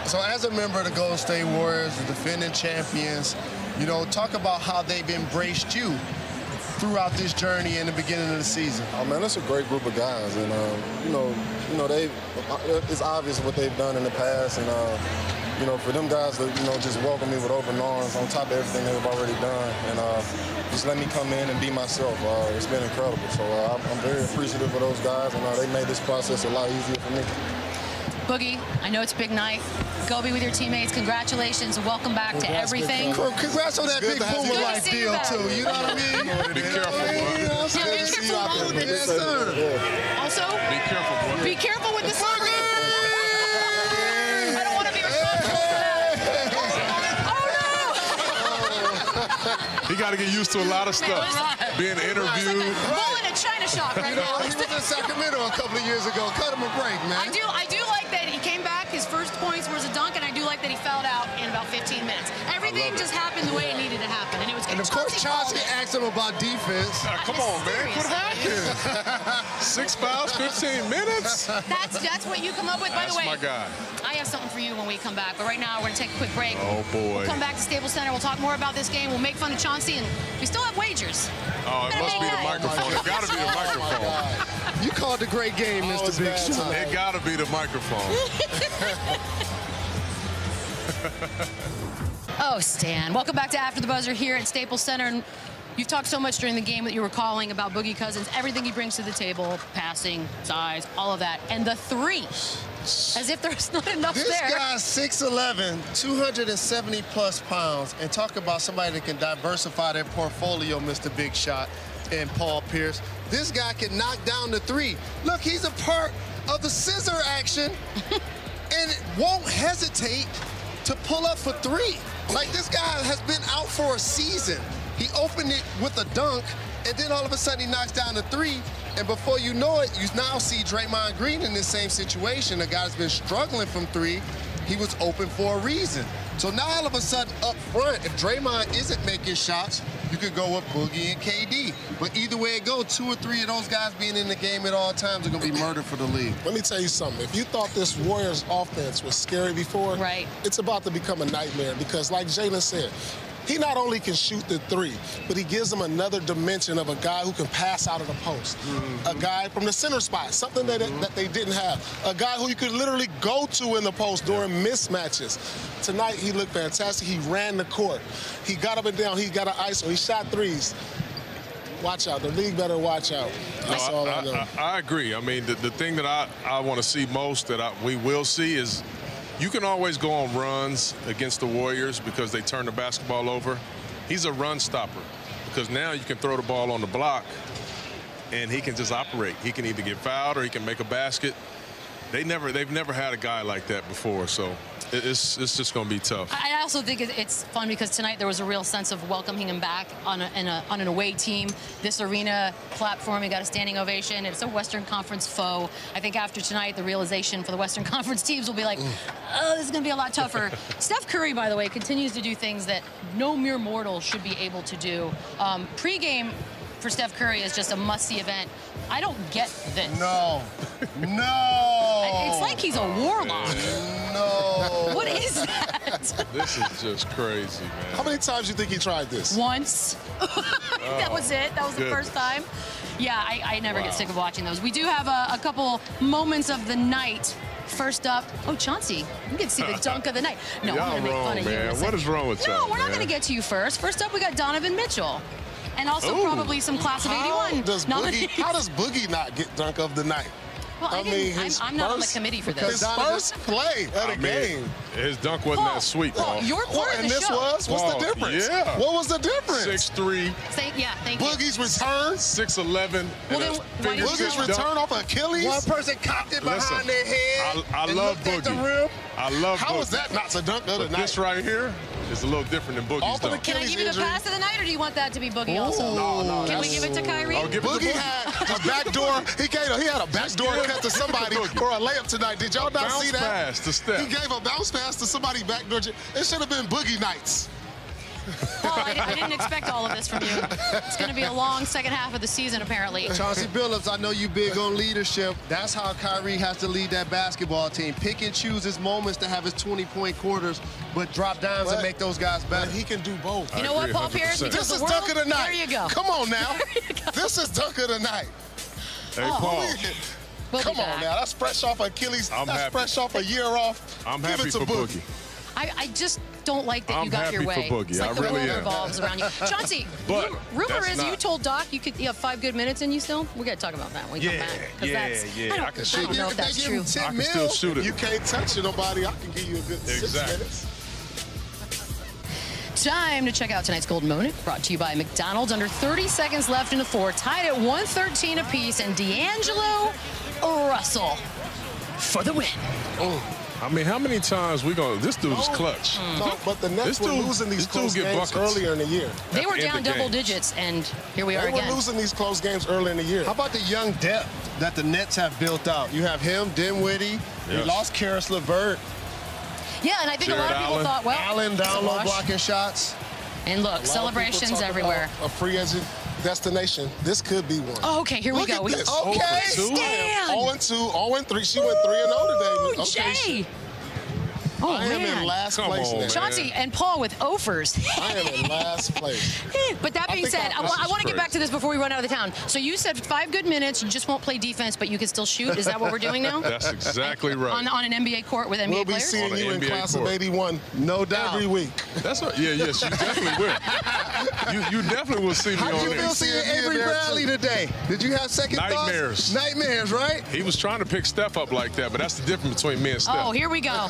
So as a member of the Golden State Warriors, the defending champions, you know, talk about how they've embraced you throughout this journey in the beginning of the season. Oh man, that's a great group of guys, and it's obvious what they've done in the past, and you know, for them guys to just welcome me with open arms on top of everything they've already done, and just let me come in and be myself. It's been incredible. So I'm very appreciative of those guys, and they made this process a lot easier for me. Boogie, I know it's a big night. Go be with your teammates. Congratulations. Welcome back to everything. Congrats on that big Puma life deal, too. You know what I mean? Be careful, boy. Yeah, be careful with all of it. Yes, sir. Also, be careful, boy. Be careful with the slugger. I don't want to be responsible for that. He got to get used to a lot of stuff. Being interviewed. Bull in a China shop right now. He was in Sacramento a couple of years ago. Cut him a break, man. I do like that he came back. His first points was a dunk, and I do like that he fouled out in about 15 minutes. Everything just happened the way it needed to happen, and it was good. And of course, Chauncey asked him about defense. Come on, man. Quit hacking. 6 fouls, 15 minutes. That's what you come up with. By the way, that's my guy. I have something for you when we come back, but right now we're going to take a quick break. Oh, boy. We'll come back to Staples Center. We'll talk more about this game. We'll make fun of Chauncey, and we still have wagers. Oh, it must be the microphone. It got to be the microphone. You called a great game, Mr. Big Shot. It got to be the microphone. Oh, Stan. Welcome back to After the Buzzer here at Staples Center. And you've talked so much during the game that you were calling about Boogie Cousins, everything he brings to the table, passing, size, all of that. And the three, as if there's not enough this there. This guy's 6'11", 270-plus pounds, and talk about somebody that can diversify their portfolio, Mr. Big Shot and Paul Pierce. This guy can knock down the three. Look, he's a part of the scissor action and won't hesitate to pull up for three. Like, this guy has been out for a season. He opened it with a dunk, and then all of a sudden he knocks down the three, and before you know it, you now see Draymond Green in this same situation. A guy that's been struggling from three. He was open for a reason. So now all of a sudden up front, if Draymond isn't making shots, you could go with Boogie and KD. But either way it goes, 2 or 3 of those guys being in the game at all times are going to be murder for the league. Let me tell you something. If you thought this Warriors offense was scary before, right, it's about to become a nightmare because, like Jalen said, he not only can shoot the three, but he gives them another dimension of a guy who can pass out of the post. A guy from the center spot, something that they didn't have. A guy who you could literally go to in the post during mismatches. Tonight, he looked fantastic. He ran the court. He got up and down. He got an ISO. He shot threes. Watch out. The league better watch out. That's all I know. I agree. I mean, the thing that I want to see most that we will see is you can always go on runs against the Warriors because they turn the basketball over. He's a run stopper because now you can throw the ball on the block and he can just operate. He can either get fouled or he can make a basket. They've never had a guy like that before, so it's just going to be tough. I also think it's fun because tonight there was a real sense of welcoming him back on an away team. This arena platform, he got a standing ovation. It's a Western Conference foe. I think after tonight, the realization for the Western Conference teams will be like, oh, this is going to be a lot tougher. Steph Curry, by the way, continues to do things that no mere mortal should be able to do. Pre-game for Steph Curry is just a must-see event. I don't get this. No. No. It's like he's a warlock. No. What is that? This is just crazy, man. How many times do you think he tried this? Once. That was it. That was the first time. Yeah, I never get sick of watching those. We do have a couple moments of the night. First up, oh, Chauncey, you can see the dunk of the night. No, I'm going to make fun of you. Man. What is wrong with y'all? No, we're not going to get to you first. First up, we got Donovan Mitchell. And also probably some class of 81. How does Boogie not get dunk of the night? Well, I'm not on the committee for this. His first play of the game. His dunk wasn't that sweet, Paul. You're part of the this show. What's the difference? Yeah. What was the difference? 6'3". Thank you. Boogie's return. 6'11". Well, then why did Boogie's return off Achilles. One person cocked it behind their head. I love Boogie. I love Boogie. How is that not a dunk of the night? This right here is a little different than Boogie's dunk. Can I give you the pass of the night, or do you want that to be Boogie also? No. Can we give it to Kyrie? Boogie had a backdoor. He had a backdoor cut to somebody or a layup tonight. Did y'all not see that? Bounce pass to Steph. He gave a bounce pass to somebody backdoor. It should have been Boogie nights. Paul, I didn't expect all of this from you. It's going to be a long second half of the season, apparently. Chauncey Billups, I know you big on leadership. That's how Kyrie has to lead that basketball team. Pick and choose his moments to have his 20-point quarters, but drop dimes and make those guys better. But he can do both. You know what, Paul Pierce? This is dunk of the night. There you go. Come on now. This is dunk of the night. Hey, Paul. Come on now. That's fresh off Achilles. That's fresh off a year off. I'm happy for Boogie. I just don't like that you got your way. I'm happy for Boogie. It's like I the really world am. revolves around you. Chauncey, But rumor is you told Doc you have 5 good minutes in you still? We got to talk about that when we come back. I don't know if that's true. I can still shoot it. You can't touch nobody. I can give you a good 6 minutes. Time to check out tonight's Golden Moment, brought to you by McDonald's. Under 30 seconds left in the fourth, tied at 113 apiece, and D'Angelo Russell for the win. Oh. I mean, how many times we going to... This dude is clutch. No, but the Nets were losing these close games earlier in the year. They were down double digits, and here we are again. They were losing these close games early in the year. How about the young depth that the Nets have built out? You have him, Dinwiddie. You lost Karis LeVert. Yeah, and I think a lot of people thought, well, Allen down low blocking shots. And look, celebrations everywhere. A free agent destination. This could be one. Oh, okay, here we go. Look at this. Okay, Stan. 0-2, 0-3. She went 3-0 today. Okay, Jay. Oh, I am in last place now. Chauncey and Paul with offers. I am in last place. But that being said, I want to get back to this before we run out of the town. So you said 5 good minutes, you just won't play defense, but you can still shoot. Is that what we're doing now? That's exactly right. On an NBA court with NBA we'll players? We'll be seeing you in class of 81. No doubt. Every week. That's what, yes, you definitely will. You definitely will see me How on do you there. feel seeing Avery Bradley today? Did you have second Nightmares. thoughts? Nightmares, right? He was trying to pick Steph up like that, but that's the difference between me and Steph. Oh, here we go.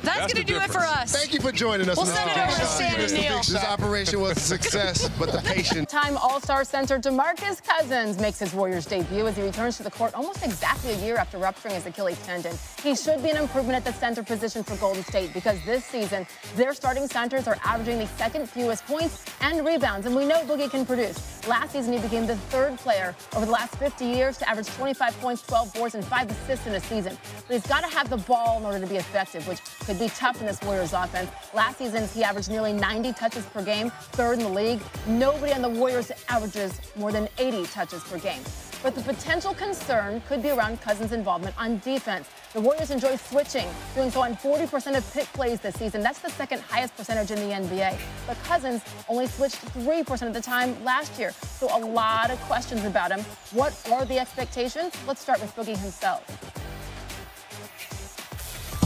That's going to do it for us. Thank you for joining us. We'll send it over to Stan and Neil. This operation was a success, but the patient. Time All-Star center Demarcus Cousins makes his Warriors debut as he returns to the court almost exactly a year after rupturing his Achilles tendon. He should be an improvement at the center position for Golden State because this season, their starting centers are averaging the second fewest points and rebounds, and we know Boogie can produce. Last season, he became the 3rd player over the last 50 years to average 25 points, 12 boards, and 5 assists in a season. But he's got to have the ball in order to be effective, which could be tough in this Warriors offense. Last season, he averaged nearly 90 touches per game, 3rd in the league. Nobody on the Warriors averages more than 80 touches per game. But the potential concern could be around Cousins' involvement on defense. The Warriors enjoy switching, doing so on 40% of pick plays this season. That's the 2nd highest percentage in the NBA. But Cousins only switched 3% of the time last year. So a lot of questions about him. What are the expectations? Let's start with Boogie himself.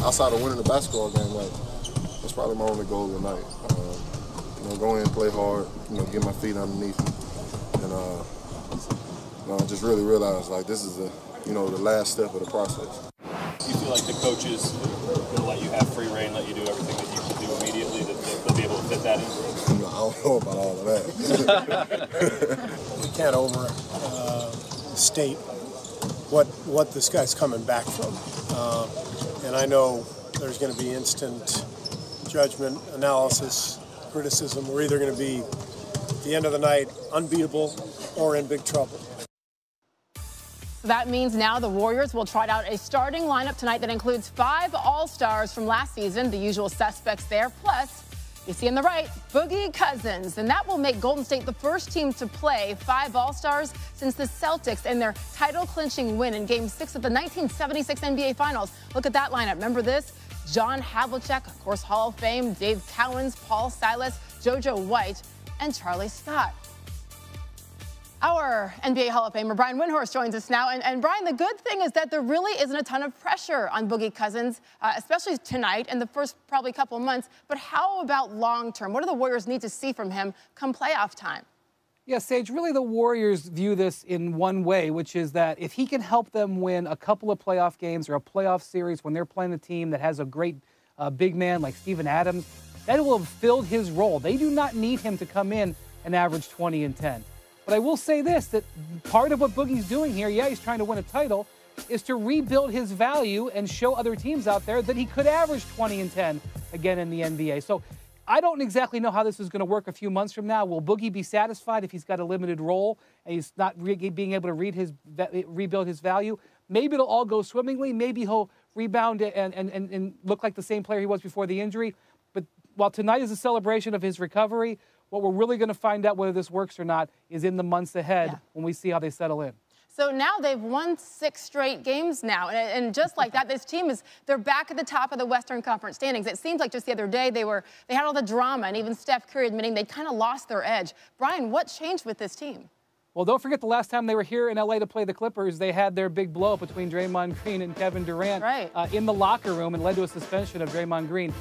Outside of winning the basketball game, that's probably my only goal tonight. Go in, play hard, get my feet underneath me, and I just really realized this is the last step of the process. You feel like the coaches will let you have free reign, let you do everything that you should do immediately, that they'll be able to fit that in? I don't know about all of that. We can't overstate what this guy's coming back from, and I know there's going to be instant judgment, analysis, criticism. We're either going to be, at the end of the night, unbeatable or in big trouble. That means now the Warriors will trot out a starting lineup tonight that includes 5 All-Stars from last season, the usual suspects there, plus, you see on the right, Boogie Cousins. And that will make Golden State the first team to play 5 All-Stars since the Celtics in their title-clinching win in Game 6 of the 1976 NBA Finals. Look at that lineup. Remember this? John Havlicek, of course, Hall of Fame, Dave Cowens, Paul Silas, JoJo White, and Charlie Scott. Our NBA Hall of Famer Brian Windhorst joins us now. And Brian, the good thing is that there really isn't a ton of pressure on Boogie Cousins, especially tonight and the first probably couple of months. But how about long-term? What do the Warriors need to see from him come playoff time? Yeah, Sage, really the Warriors view this in one way, which is that if he can help them win a couple of playoff games or a playoff series when they're playing a team that has a great big man like Steven Adams, that will have filled his role. They do not need him to come in and average 20 and 10. But I will say this, that part of what Boogie's doing here, yeah, he's trying to win a title, is to rebuild his value and show other teams out there that he could average 20 and 10 again in the NBA. So I don't exactly know how this is going to work a few months from now. Will Boogie be satisfied if he's got a limited role and he's not being able to rebuild his value? Maybe it'll all go swimmingly. Maybe he'll rebound and look like the same player he was before the injury. But while tonight is a celebration of his recovery, what we're really going to find out whether this works or not is in the months ahead when we see how they settle in. So now they've won 6 straight games now. And just like that, this team they're back at the top of the Western Conference standings. It seems like just the other day they had all the drama, and even Steph Curry admitting they kind of lost their edge. Brian, what changed with this team? Well, don't forget the last time they were here in L.A. to play the Clippers, they had their big blow-up between Draymond Green and Kevin Durant in the locker room and led to a suspension of Draymond Green.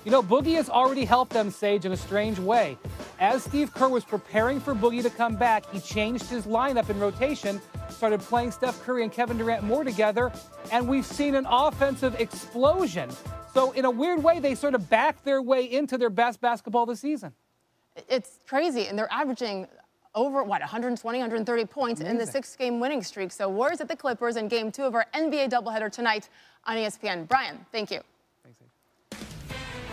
You know, Boogie has already helped them, Sage, in a strange way. As Steve Kerr was preparing for Boogie to come back, he changed his lineup in rotation, started playing Steph Curry and Kevin Durant more together, and we've seen an offensive explosion. So in a weird way, they sort of backed their way into their best basketball this season. It's crazy, and they're averaging over, 120, 130 points in the 6-game winning streak. So Warriors at the Clippers in Game 2 of our NBA doubleheader tonight on ESPN. Brian, thank you. Thanks.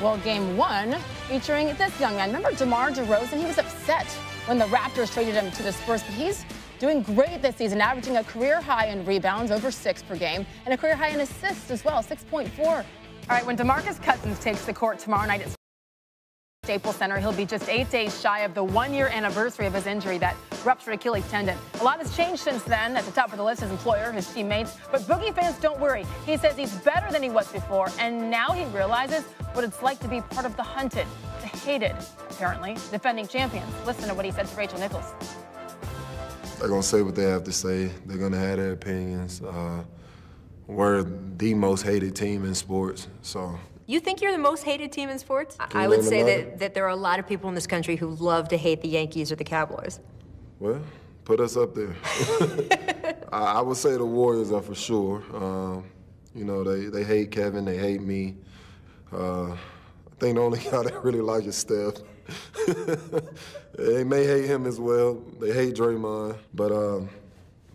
Well, Game 1 featuring this young man. Remember DeMar DeRozan? He was upset when the Raptors traded him to the Spurs, but he's doing great this season, averaging a career high in rebounds, over 6 per game, and a career high in assists as well, 6.4. All right, when Demarcus Cousins takes the court tomorrow night at Staples Center, he'll be just 8 days shy of the 1-year anniversary of his injury, that ruptured Achilles tendon. A lot has changed since then. At the top of the list, his employer, his teammates. But Boogie fans, don't worry. He says he's better than he was before, and now he realizes what it's like to be part of the hunted, the hated, apparently, defending champions. Listen to what he said to Rachel Nichols. They're going to say what they have to say. They're going to have their opinions. We're the most hated team in sports, so. You think you're the most hated team in sports? I would say that there are a lot of people in this country who love to hate the Yankees or the Cowboys. Well, put us up there. I would say the Warriors are for sure. You know, they hate Kevin, they hate me. I think the only guy they really like is Steph. They may hate him as well. They hate Draymond, but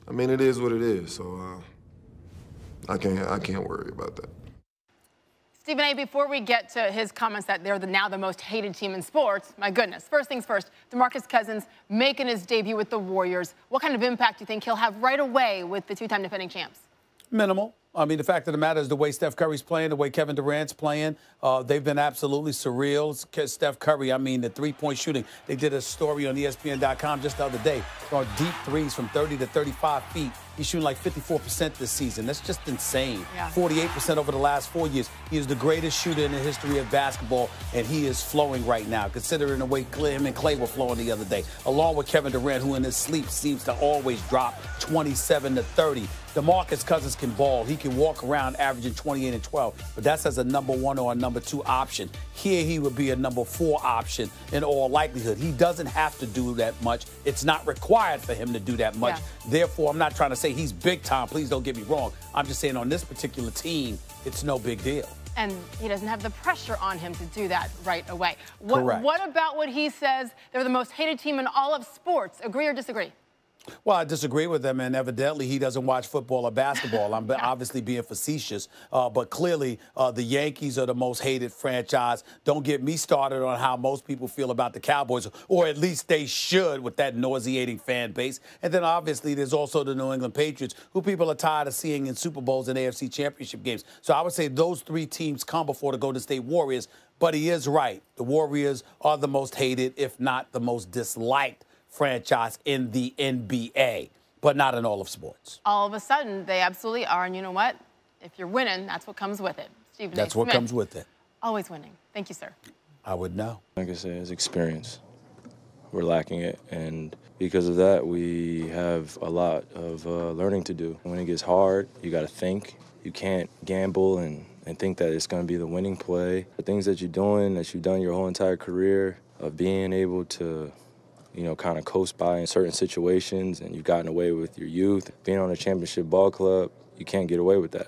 I mean, it is what it is. So I can't worry about that. Stephen A., before we get to his comments that they're now the most hated team in sports, my goodness, first things first, DeMarcus Cousins making his debut with the Warriors. What kind of impact do you think he'll have right away with the 2-time defending champs? Minimal. I mean, the fact of the matter is the way Steph Curry's playing, the way Kevin Durant's playing, they've been absolutely surreal. Steph Curry, I mean, the three-point shooting. They did a story on ESPN.com just the other day, throwing deep threes from 30 to 35 feet. He's shooting like 54% this season. That's just insane. Yeah. 48% over the last 4 years. He is the greatest shooter in the history of basketball, and he is flowing right now, considering the way him and Clay were flowing the other day, along with Kevin Durant, who in his sleep seems to always drop 27 to 30. DeMarcus Cousins can ball. He can walk around averaging 28 and 12, but that's as a number 1 or a number 2 option. Here he would be a number 4 option in all likelihood. He doesn't have to do that much. It's not required for him to do that much. Yeah. Therefore, I'm not trying to say he's big time. Please don't get me wrong. I'm just saying on this particular team, it's no big deal. And he doesn't have the pressure on him to do that right away. Correct. What about what he says they're the most hated team in all of sports? Agree or disagree? Well, I disagree with him, and evidently he doesn't watch football or basketball. I'm obviously being facetious, but clearly the Yankees are the most hated franchise. Don't get me started on how most people feel about the Cowboys, or at least they should with that nauseating fan base. And then obviously there's also the New England Patriots, who people are tired of seeing in Super Bowls and AFC Championship games. So I would say those 3 teams come before the Golden State Warriors, but he is right. The Warriors are the most hated, if not the most disliked franchise in the NBA, but not in all of sports. All of a sudden, they absolutely are. And you know what? If you're winning, that's what comes with it. Stephen That's what comes with it. Always winning. Thank you, sir. I would know. Like I said, it's experience. We're lacking it, and because of that, we have a lot of learning to do. When it gets hard, you got to think. You can't gamble and think that it's going to be the winning play. The things that you're doing, that you've done your whole entire career, of being able to kind of coast by in certain situations, and you've gotten away with your youth. Being on a championship ball club, you can't get away with that.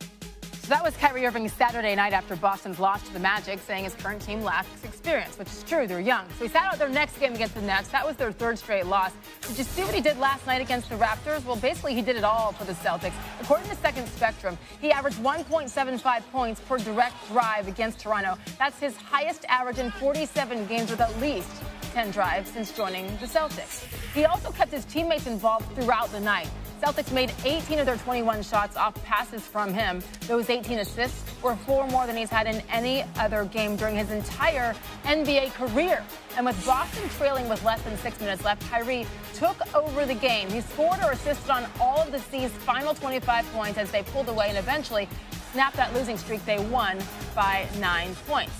So that was Kyrie Irving Saturday night after Boston's loss to the Magic, saying his current team lacks experience, which is true, they're young. So he sat out their next game against the Nets. That was their 3rd straight loss. Did you see what he did last night against the Raptors? Well, basically he did it all for the Celtics. According to Second Spectrum, he averaged 1.75 points per direct drive against Toronto. That's his highest average in 47 games with at least 10 drives since joining the Celtics. He also kept his teammates involved throughout the night. Celtics made 18 of their 21 shots off passes from him. Those 18 assists were 4 more than he's had in any other game during his entire NBA career. And with Boston trailing with less than 6 minutes left, Kyrie took over the game. He scored or assisted on all of the C's final 25 points as they pulled away and eventually snapped that losing streak. They won by 9 points.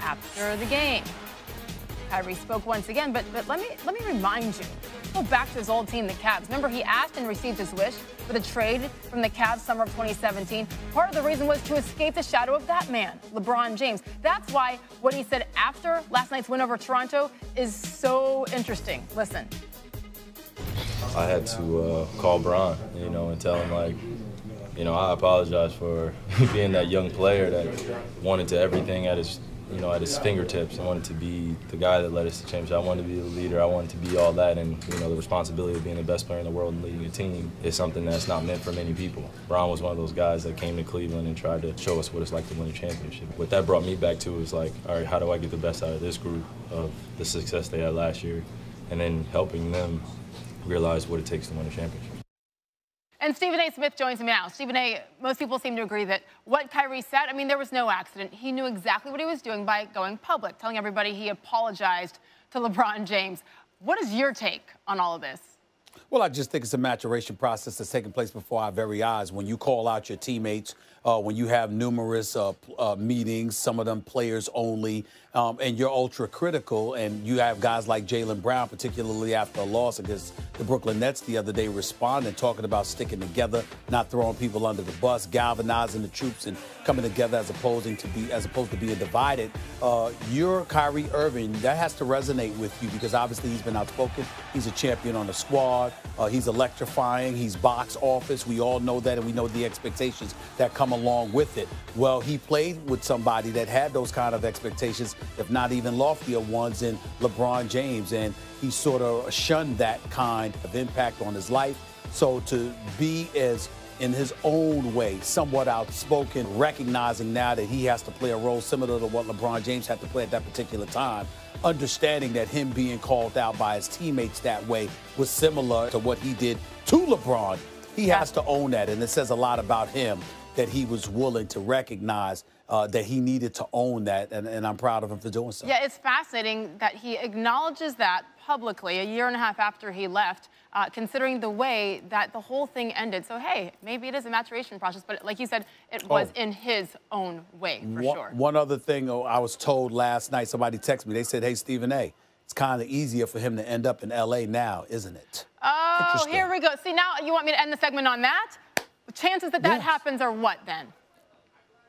After the game, Kyrie spoke once again, but let me remind you. Go back to his old team, the Cavs. Remember, he asked and received his wish for the trade from the Cavs summer of 2017. Part of the reason was to escape the shadow of that man, LeBron James. That's why what he said after last night's win over Toronto is so interesting. Listen. I had to call Bron, and tell him, I apologize for being that young player that wanted to everything at his fingertips. I wanted to be the guy that led us to championship. I wanted to be the leader. I wanted to be all that. And, the responsibility of being the best player in the world and leading a team is something that's not meant for many people. Bron was one of those guys that came to Cleveland and tried to show us what it's like to win a championship. What that brought me back to was all right, how do I get the best out of this group of the success they had last year, and then helping them realize what it takes to win a championship. And Stephen A. Smith joins me now. Stephen A., most people seem to agree that what Kyrie said, there was no accident. He knew exactly what he was doing by going public, telling everybody he apologized to LeBron James. What is your take on all of this? Well, I just think it's a maturation process that's taking place before our very eyes. When you call out your teammates, when you have numerous meetings, some of them players only, and you're ultra critical, and you have guys like Jalen Brown, particularly after a loss against the Brooklyn Nets the other day, responding, talking about sticking together, not throwing people under the bus, galvanizing the troops, and coming together as opposed to being divided. You're Kyrie Irving. That has to resonate with you because obviously he's been outspoken. He's a champion on the squad. He's electrifying. He's box office. We all know that, and we know the expectations that come along with it. Well, he played with somebody that had those kind of expectations, if not even loftier ones, in LeBron James, and he sort of shunned that kind of impact on his life. So to be as in his own way, somewhat outspoken, recognizing now that he has to play a role similar to what LeBron James had to play at that particular time, understanding that him being called out by his teammates that way was similar to what he did to LeBron. He has to own that, and it says a lot about him that he was willing to recognize that he needed to own that, and I'm proud of him for doing so. Yeah, it's fascinating that he acknowledges that publicly a year and a half after he left, considering the way that the whole thing ended. So, hey, maybe it is a maturation process, but like you said, it was in his own way, for sure. One other thing I was told last night, somebody texted me, they said, hey, Stephen A., it's kind of easier for him to end up in L.A. now, isn't it? Oh, here we go. See, now you want me to end the segment on that? The chances that that happens are what, then?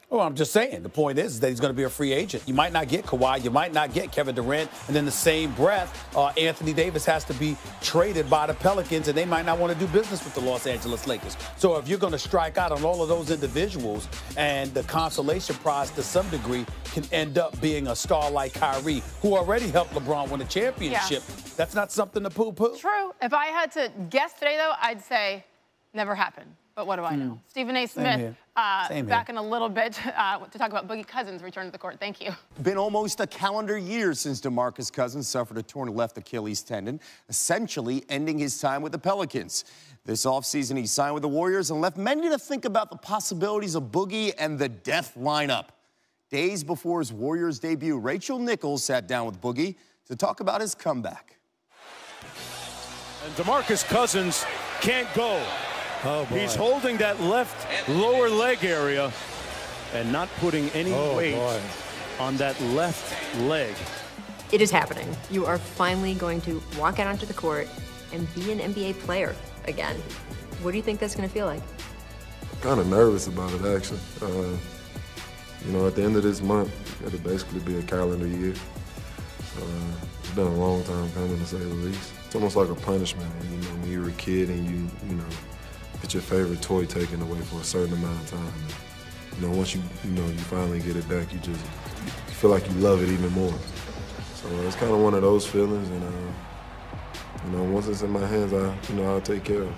Well, I'm just saying. The point is that he's going to be a free agent. You might not get Kawhi. You might not get Kevin Durant. And in the same breath, Anthony Davis has to be traded by the Pelicans, and they might not want to do business with the Los Angeles Lakers. So if you're going to strike out on all of those individuals, and the consolation prize to some degree can end up being a star like Kyrie, who already helped LeBron win a championship, that's not something to poo-poo. True. If I had to guess today, though, I'd say never happened. But what do I know? Stephen A. Smith, back in a little bit to talk about Boogie Cousins' return to the court. Thank you. Been almost a calendar year since Demarcus Cousins suffered a torn left Achilles tendon, essentially ending his time with the Pelicans. This offseason, he signed with the Warriors and left many to think about the possibilities of Boogie and the death lineup. Days before his Warriors debut, Rachel Nichols sat down with Boogie to talk about his comeback. And Demarcus Cousins can't go. Oh, he's holding that left lower leg area and not putting any weight on that left leg. It is happening. You are finally going to walk out onto the court and be an NBA player again. What do you think that's going to feel like? I'm kind of nervous about it, actually. At the end of this month, it'll basically be a calendar year. It's been a long time coming, to say the least. It's almost like a punishment, when you were a kid and you get your favorite toy taken away for a certain amount of time. And, once you finally get it back, you feel like you love it even more. So it's kind of one of those feelings, and once it's in my hands, I'll take care of it.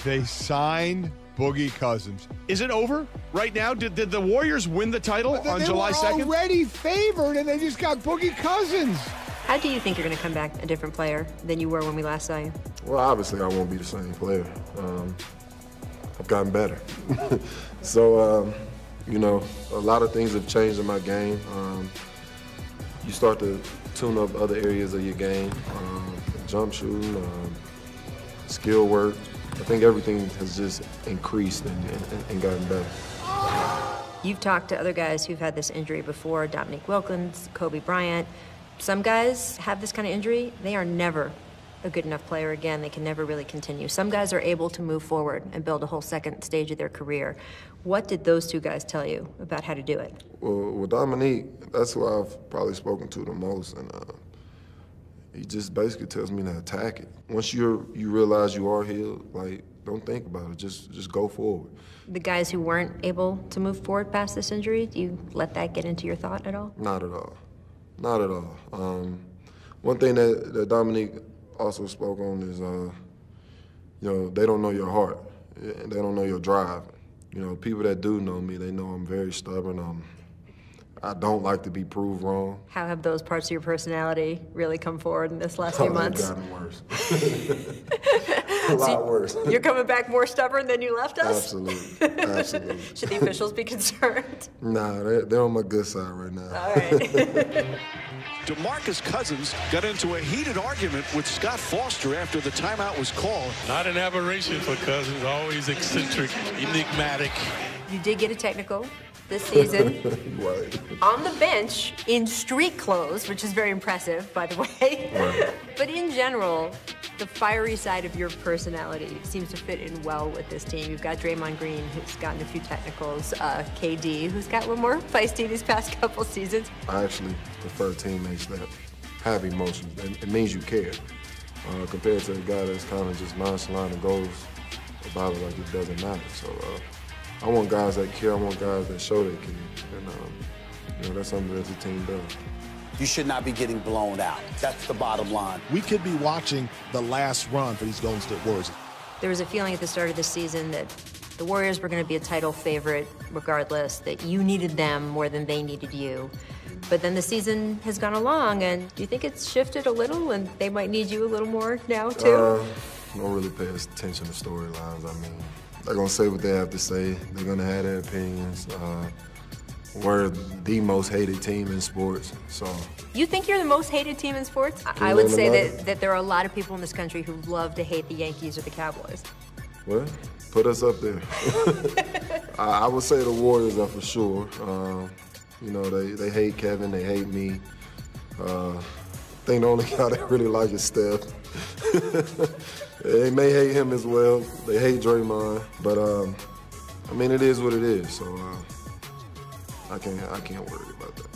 They signed Boogie Cousins. Is it over right now? Did the Warriors win the title on July 2nd? They were already favored, and they just got Boogie Cousins. How do you think you're going to come back a different player than you were when we last saw you? Well, obviously, I won't be the same player. I've gotten better. So, you know, a lot of things have changed in my game. You start to tune up other areas of your game, jump shooting, skill work. I think everything has just increased and gotten better. You've talked to other guys who've had this injury before, Dominique Wilkins, Kobe Bryant. Some guys have this kind of injury, they are never a good enough player again. They can never really continue. Some guys are able to move forward and build a whole second stage of their career. What did those two guys tell you about how to do it? Well, with Dominique, that's who I've probably spoken to the most, and he just basically tells me to attack it. Once you realize you are healed, like, don't think about it, just go forward. The guys who weren't able to move forward past this injury, do you let that get into your thought at all? Not at all. Not at all. One thing that Dominique also spoke on is, you know, they don't know your heart. They don't know your drive. You know, people that do know me, they know I'm very stubborn. I don't like to be proved wrong. How have those parts of your personality really come forward in this last few months? They've gotten worse. A lot worse. You're coming back more stubborn than you left us? Absolutely. Absolutely. Should the officials be concerned? Nah, they're on my good side right now. All right. Demarcus Cousins got into a heated argument with Scott Foster after the timeout was called. Not an aberration for Cousins, always eccentric, enigmatic. You did get a technical this season. Right. On the bench in street clothes, which is very impressive, by the way. Right. But in general, the fiery side of your personality seems to fit in well with this team. You've got Draymond Green, who's gotten a few technicals, KD, who's got a little more feisty these past couple seasons. I actually prefer teammates that have emotions. It means you care, compared to a guy that's kind of just nonchalant and goes about it like it doesn't matter. So I want guys that care. I want guys that show they care. And you know, that's something that the team does. You should not be getting blown out. That's the bottom line. We could be watching the last run for these Golden State Warriors. There was a feeling at the start of the season that the Warriors were going to be a title favorite regardless, that you needed them more than they needed you. But then the season has gone along, and do you think it's shifted a little and they might need you a little more now, too? I don't really pay attention to storylines. I mean, they're going to say what they have to say. They're going to have their opinions. We're the most hated team in sports, so. You think you're the most hated team in sports? I would say that there are a lot of people in this country who love to hate the Yankees or the Cowboys. Well, put us up there. I would say the Warriors are for sure. You know, they hate Kevin, they hate me. I think the only guy they really like is Steph. They may hate him as well. They hate Draymond, but I mean, it is what it is. So I can't worry about that.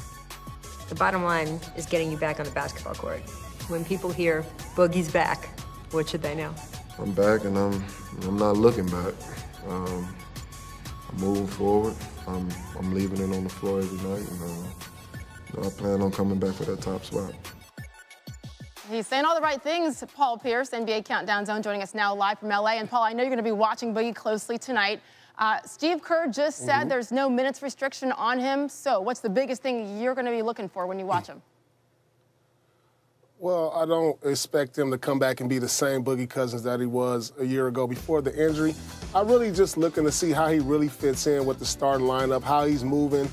The bottom line is getting you back on the basketball court. When people hear Boogie's back, what should they know? I'm back, and I'm not looking back. I'm moving forward. I'm leaving it on the floor every night, and I plan on coming back for that top spot. He's saying all the right things. Paul Pierce, NBA Countdown Zone, joining us now live from LA. And Paul, I know you're going to be watching Boogie closely tonight. Steve Kerr just said there's no minutes restriction on him. So what's the biggest thing you're going to be looking for when you watch him? Well, I don't expect him to come back and be the same Boogie Cousins that he was a year ago before the injury. I'm really just looking to see how he really fits in with the starting lineup, how he's moving,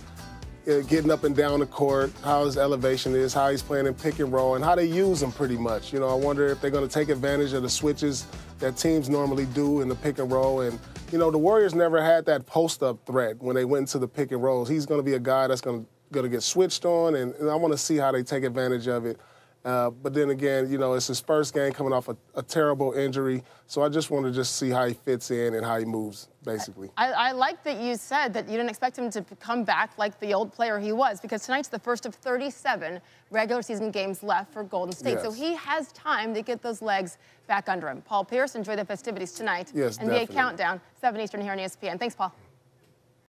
getting up and down the court, how his elevation is, how he's playing in pick and roll, and how they use him pretty much. You know, I wonder if they're going to take advantage of the switches that teams normally do in the pick and roll. And, you know, the Warriors never had that post-up threat when they went into the pick and rolls. He's going to be a guy that's going to get switched on, and I want to see how they take advantage of it. But then again, you know, it's his first game coming off a terrible injury. So I just want to see how he fits in and how he moves, basically. I like that you said that you didn't expect him to come back like the old player he was, because tonight's the first of 37 regular season games left for Golden State. Yes. So he has time to get those legs back under him. Paul Pierce, enjoy the festivities tonight. Yes, NBA definitely. Countdown, 7 Eastern here on ESPN. Thanks, Paul.